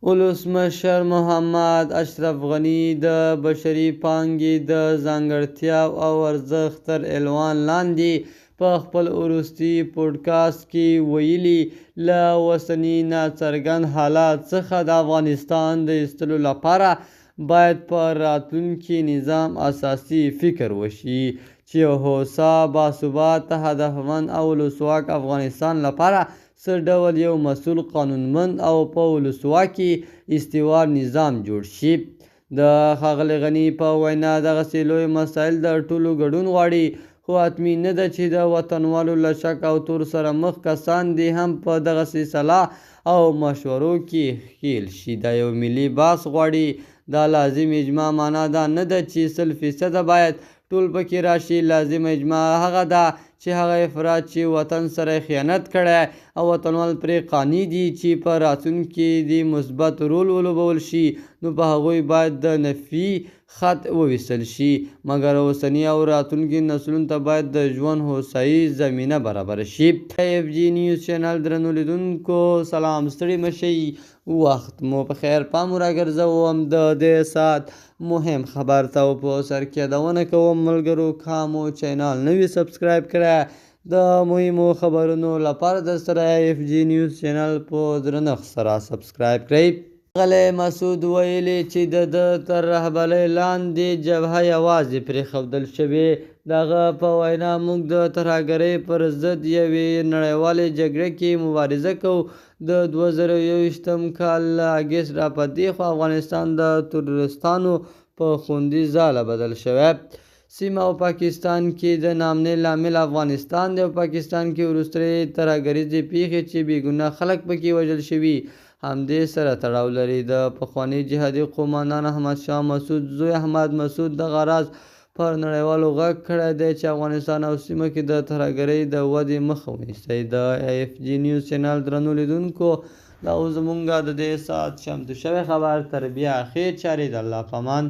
ولسمشر محمد اشرف غني د بشري پانګې د ځانګړتیاو او ارزښت تر عنوان لاندې په خپل وروستي پوډکاسټ کې ویلي، له اوسني ناڅرګند حالات څخه د افغانستان د ایستلو لپاره باید په راتلونکي نظام اساسي فکر وشي چې یو هوسا، باثباته، هدفمند او ولسواک افغانستان لپاره څه ډول یو مسؤل، قانونمند او په ولسواکۍ استوار نظام جوړ شي. د ښاغلي غني په وینا دغسې لوی مسایل د ټولو ګډون غواړي، خو حتمي نه ده چې د وطنوالو له شک او تور سره مخ کسان دې هم په دغسې صلاح او مشورو کې ښکېل شي. دا یو ملي بحث غواړي. دا لازم اجماع معنا دا نه ده چې 100% باید ټول پکې راشي. لازم اجماع هغه ده چې هغه افراد چې وطن سره خیانت کړی او وطنوال پرې قانع دي چې په راتلونکي کې مثبت رول ولوبول شي، نو په هغوی باید د نفي خط وویستل شي. مګر اوسني او راتلونکي نسلونو ته باید د ژوند هوسایي زمینه برابره شي. FG نیوز چینل درنو لیدونکو سلام، ستړي مشئ، وخت مو په خیر. پام راګرځوم د دې ساعت مهم خبر ته په سر کې یادونه کوم ملګرو که مو چینل نوی سبسکرایب کړی د مهمو خبرونو لپاره در سره FG نیوز چینل په درنښت سره سبسکرایب کړئ. ښاغلی مسعود ویلي چې د تر رهبرۍ لاندې جبهه یوازې پرېښودل شوې. د هغه په وینا موږ د ترهګرۍ پر ضد یوې نړیوالې جګړې کې مبارزه کوو. د 2021 کال له اګست راپدېخوا افغانستان د تروریستانو په خوندي ځاله بدل شوی. سیمه او پاکستان کې د ناامنۍ لامل افغانستان دی او پاکستان کې وروستۍ ترهګریزې پیښې چې بېګناه خلک پکې وژل شوي همدې سره تړاو لري. د پخواني جهادي قوماندان احمدشاه مسعود زوی احمد مسعود دغه راز پر نړیوالو غږ کړی دی چې افغانستان او سیمه کې د ترهګرۍ د ودې مخه ونیسي. د FG نیوز چینل درنو لیدونکو دا اوس زموږ د دې ساعت چمتو شوی خبر. تر بیا ښې چارې، د الله په امان.